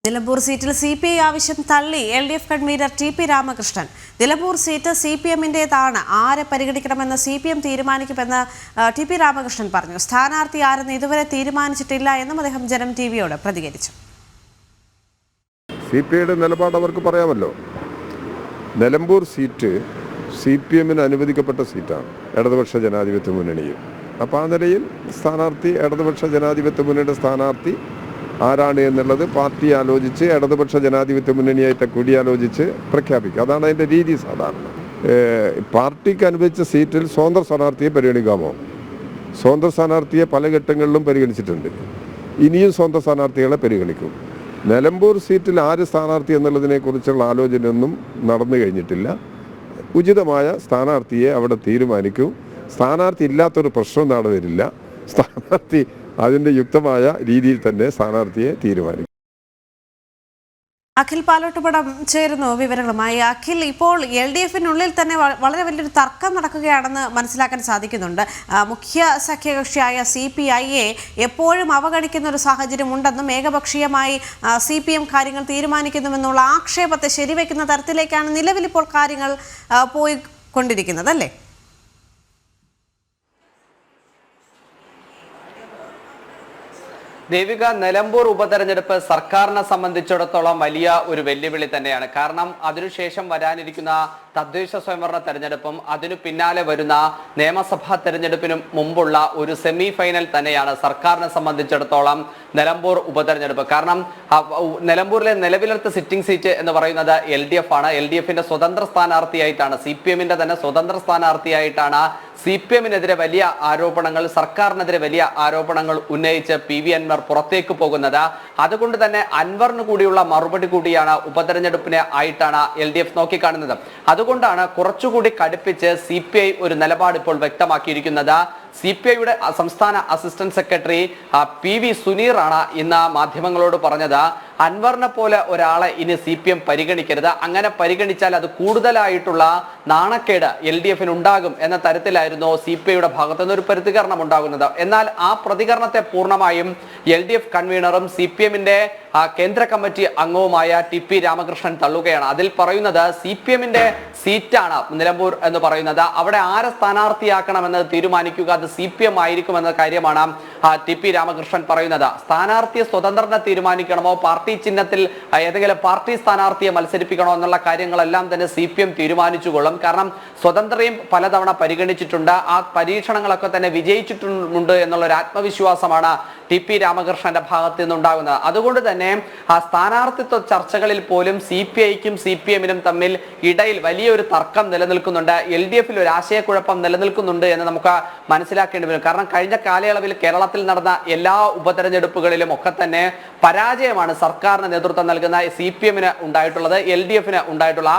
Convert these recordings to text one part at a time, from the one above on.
നിലമ്പൂർ സീറ്റിൽ CPI ആവശ്യം തള്ളി LDF convener TP Ramakrishnan. Nilambur seat CPM-ന്റേതാണ്, ആരെ പരിഗണിക്കണമെന്ന് CPM തീരുമാനിക്കുമെന്ന് TP രാമകൃഷ്ണൻ പറഞ്ഞു. സ്ഥാനാർത്ഥി ആരെന്ന് ഇതുവരെ തീരുമാനിച്ചിട്ടില്ല എന്നും അദ്ദേഹം ജനം ടിവിയോട് പ്രതികരിച്ചു. CPIയുടെ നിലപാട് അവർക്ക് പറയാമല്ലോ. നിലമ്പൂർ സീറ്റ് CPM-ന് അനുവദിക്കപ്പെട്ട സീറ്റാണ്, ഇടതുപക്ഷ ജനാധിപത്യ മുന്നണിയിൽ. അപ്പോൾ ആ നിലയിൽ സ്ഥാനാർത്ഥി, ഇടതുപക്ഷ ജനാധിപത്യ മുന്നണിയുടെ സ്ഥാനാർത്ഥി ആരാണ് എന്നുള്ളത് പാർട്ടി ആലോചിച്ച്, ഇടതുപക്ഷ ജനാധിപത്യ മുന്നണിയായിട്ട് കൂടിയാലോചിച്ച് പ്രഖ്യാപിക്കുക. അതാണ് അതിൻ്റെ രീതി. സാധാരണ പാർട്ടിക്ക് അനുവദിച്ച സീറ്റിൽ സ്വതന്ത്ര സ്ഥാനാർത്ഥിയെ പരിഗണിക്കാമോ? സ്വതന്ത്ര സ്ഥാനാർത്ഥിയെ പല ഘട്ടങ്ങളിലും പരിഗണിച്ചിട്ടുണ്ട്. ഇനിയും സ്വതന്ത്ര സ്ഥാനാർത്ഥികളെ പരിഗണിക്കും. നിലമ്പൂർ സീറ്റിൽ ആര് സ്ഥാനാർത്ഥി എന്നുള്ളതിനെക്കുറിച്ചുള്ള ആലോചനയൊന്നും നടന്നു കഴിഞ്ഞിട്ടില്ല. ഉചിതമായ സ്ഥാനാർത്ഥിയെ അവിടെ തീരുമാനിക്കും. സ്ഥാനാർത്ഥി ഇല്ലാത്തൊരു പ്രശ്നം നാളെ വരില്ല. സ്ഥാനാർത്ഥി അതിൻ്റെ യുക്തമായ രീതിയിൽ തന്നെ സ്ഥാനാർത്ഥിയെ തീരുമാനിക്കും. അഖിൽ പാലോട്ടുപടം ചേരുന്നു വിവരങ്ങളുമായി. അഖിൽ, ഇപ്പോൾ LDF-നുള്ളിൽ തന്നെ വളരെ വലിയൊരു തർക്കം നടക്കുകയാണെന്ന് മനസ്സിലാക്കാൻ സാധിക്കുന്നുണ്ട്. മുഖ്യ സഖ്യകക്ഷിയായ CPI-യെ എപ്പോഴും അവഗണിക്കുന്ന ഒരു സാഹചര്യം ഉണ്ടെന്നും ഏകപക്ഷീയമായി CPM കാര്യങ്ങൾ തീരുമാനിക്കുന്നുവെന്നുള്ള ആക്ഷേപത്തെ ശരിവെക്കുന്ന തരത്തിലേക്കാണ് നിലവിലിപ്പോൾ കാര്യങ്ങൾ പോയിക്കൊണ്ടിരിക്കുന്നത്, അല്ലേ? ദേവിക, നിലമ്പൂർ ഉപതെരഞ്ഞെടുപ്പ് സർക്കാരിനെ സംബന്ധിച്ചിടത്തോളം വലിയ ഒരു വെല്ലുവിളി തന്നെയാണ്. കാരണം അതിനുശേഷം വരാനിരിക്കുന്ന തദ്ദേശ സ്വയംഭരണ തെരഞ്ഞെടുപ്പും അതിനു പിന്നാലെ വരുന്ന നിയമസഭാ തെരഞ്ഞെടുപ്പിനും മുമ്പുള്ള ഒരു സെമി ഫൈനൽ തന്നെയാണ് സർക്കാരിനെ സംബന്ധിച്ചിടത്തോളം നിലമ്പൂർ ഉപതെരഞ്ഞെടുപ്പ്. കാരണം നിലമ്പൂരിലെ നിലവിലത്തെ സിറ്റിംഗ് സീറ്റ് എന്ന് പറയുന്നത് LDF ആണ്. LDF-ന്റെ സ്വതന്ത്ര സ്ഥാനാർത്ഥിയായിട്ടാണ്, CPM-ന്റെ തന്നെ സ്വതന്ത്ര സ്ഥാനാർത്ഥിയായിട്ടാണ് CPM-നെതിരെ വലിയ ആരോപണങ്ങൾ, സർക്കാരിനെതിരെ വലിയ ആരോപണങ്ങൾ ഉന്നയിച്ച് PV അൻവർ പുറത്തേക്ക് പോകുന്നത്. അതുകൊണ്ട് തന്നെ അൻവറിന് കൂടിയുള്ള മറുപടി കൂടിയാണ് ഉപതെരഞ്ഞെടുപ്പിനെ ആയിട്ടാണ് LDF നോക്കിക്കാണുന്നത്. അതുകൊണ്ടാണ് കുറച്ചുകൂടി കടുപ്പിച്ച് CPI ഒരു നിലപാട് ഇപ്പോൾ വ്യക്തമാക്കിയിരിക്കുന്നത്. CPI-യുടെ സംസ്ഥാന അസിസ്റ്റന്റ് സെക്രട്ടറി PV സുനീറാണ് ഇന്ന് മാധ്യമങ്ങളോട് പറഞ്ഞത്, അൻവറിനെ പോലെ ഒരാളെ ഇനി CPM പരിഗണിക്കരുത്, അങ്ങനെ പരിഗണിച്ചാൽ അത് കൂടുതലായിട്ടുള്ള നാണക്കേട് LDF-ന് ഉണ്ടാകും എന്ന തരത്തിലായിരുന്നു CPI-യുടെ ഭാഗത്തുനിന്ന് ഒരു പ്രതികരണം ഉണ്ടാകുന്നത്. എന്നാൽ ആ പ്രതികരണത്തെ പൂർണ്ണമായും LDF കൺവീനറും CPM-ന്റെ കേന്ദ്ര കമ്മിറ്റി അംഗവുമായ TP രാമകൃഷ്ണൻ തള്ളുകയാണ്. അതിൽ പറയുന്നത് CPM-ന്റെ സീറ്റാണ് നിലമ്പൂർ എന്ന് പറയുന്നത്, അവിടെ ആരെ സ്ഥാനാർത്ഥിയാക്കണമെന്ന് തീരുമാനിക്കുക അത് CPM ആയിരിക്കുമെന്ന കാര്യമാണ് TP രാമകൃഷ്ണൻ പറയുന്നത്. സ്ഥാനാർത്ഥിയെ സ്വതന്ത്രനെ തീരുമാനിക്കണമോ, പാർട്ടി ചിഹ്നത്തിൽ ഏതെങ്കിലും പാർട്ടി സ്ഥാനാർത്ഥിയെ മത്സരിപ്പിക്കണോ എന്നുള്ള കാര്യങ്ങളെല്ലാം തന്നെ CPM തീരുമാനിച്ചുകൊള്ളും. കാരണം സ്വതന്ത്രയും പലതവണ പരിഗണിച്ചിട്ടുണ്ട്, ആ പരീക്ഷണങ്ങളൊക്കെ തന്നെ വിജയിച്ചിട്ടുണ്ട് എന്നുള്ള ഒരു ആത്മവിശ്വാസമാണ് TP രാമകൃഷ്ണന്റെ ഭാഗത്ത് നിന്നുണ്ടാകുന്നത്. അതുകൊണ്ട് തന്നെ ആ സ്ഥാനാർത്ഥിത്വ ചർച്ചകളിൽ പോലും CPI-ക്കും CPM-നും തമ്മിൽ ഇടയിൽ വലിയൊരു തർക്കം നിലനിൽക്കുന്നുണ്ട്. LDF-ൽ ഒരു ആശയക്കുഴപ്പം നിലനിൽക്കുന്നുണ്ട് എന്ന് നമുക്ക് മനസ്സിലാക്കേണ്ടി വരും. കാരണം കഴിഞ്ഞ കാലയളവിൽ കേരളത്തിൽ നടന്ന എല്ലാ ഉപതെരഞ്ഞെടുപ്പുകളിലും ഒക്കെ തന്നെ പരാജയമാണ് സർക്കാരിന് നേതൃത്വം നൽകുന്ന CPM-ന് ഉണ്ടായിട്ടുള്ളത്, LDF-ന് ഉണ്ടായിട്ടുള്ള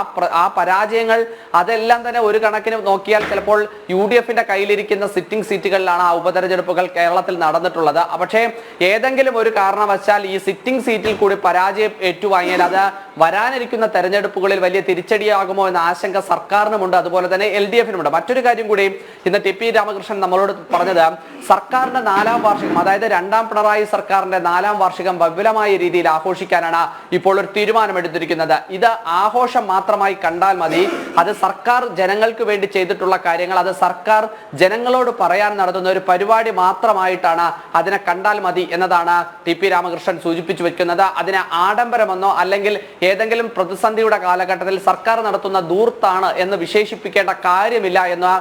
ആ പരാജയങ്ങൾ അതെല്ലാം തന്നെ ഒരു കണക്കിന് നോക്കിയാൽ ചിലപ്പോൾ UDF-ന്റെ കയ്യിലിരിക്കുന്ന സിറ്റിംഗ് സീറ്റുകളിലാണ് ആ ഉപതെരഞ്ഞെടുപ്പുകൾ കേരളത്തിൽ നടന്നിട്ടുള്ളത്. പക്ഷേ ഏതെങ്കിലും ഒരു കാരണവശാൽ ഈ സിറ്റിംഗ് സീറ്റിൽ കൂടി പരാജയം ഏറ്റുവാങ്ങിയാൽ അത് വരാനിരിക്കുന്ന തെരഞ്ഞെടുപ്പുകളിൽ വലിയ തിരിച്ചടിയാകുമോ എന്ന ആശങ്ക സർക്കാരിനുമുണ്ട്, അതുപോലെ തന്നെ LDF-നുമുണ്ട്. മറ്റൊരു കാര്യം കൂടി ഇന്ന് TP രാമകൃഷ്ണൻ നമ്മളോട് പറഞ്ഞത്, സർക്കാരിന്റെ 4ാം വാർഷികം, അതായത് 2ാം പിണറായി സർക്കാരിന്റെ 4ാം വാർഷികം വിപുലമായ രീതിയിൽ ആഘോഷിക്കാനാണ് ഇപ്പോൾ ഒരു തീരുമാനമെടുത്തിരിക്കുന്നത്. ഇത് ആഘോഷം മാത്രമായി കണ്ടാൽ മതി, അത് സർക്കാർ ജനങ്ങൾക്ക് വേണ്ടി ചെയ്തിട്ടുള്ള കാര്യങ്ങൾ, അത് സർക്കാർ ജനങ്ങളോട് പറയാൻ നടത്തുന്ന ഒരു പരിപാടി മാത്രമായിട്ടാണ് അതിനെ കണ്ടാൽ മതി എന്നതാണ് TP രാമകൃഷ്ണൻ സൂചിപ്പിച്ചു വെക്കുന്നത്. അതിനെ ആഡംബരമെന്നോ അല്ലെങ്കിൽ ഏതെങ്കിലും പ്രതിസന്ധിയുടെ കാലഘട്ടത്തിൽ സർക്കാർ നടത്തുന്ന ദൂർത്താണ് എന്ന് വിശേഷിപ്പിക്കേണ്ട കാര്യമില്ല എന്ന്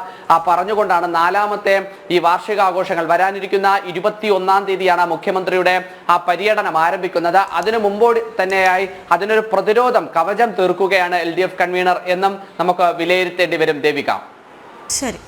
പറഞ്ഞുകൊണ്ടാണ് 4ാമത്തെ ഈ വാർഷികാഘോഷങ്ങൾ വരാനിരിക്കുന്ന 21-ാം തീയതിയാണ് മുഖ്യമന്ത്രിയുടെ ആ പര്യടനം ആരംഭിക്കുന്നത്. അതിനു മുമ്പോട് തന്നെയായി അതിനൊരു പ്രതിരോധം, കവചം തീർക്കുകയാണ് LDF കൺവീനർ എന്നും നമുക്ക് വിലയിരുത്തേണ്ടി വരും. ദേവിക, ശരി.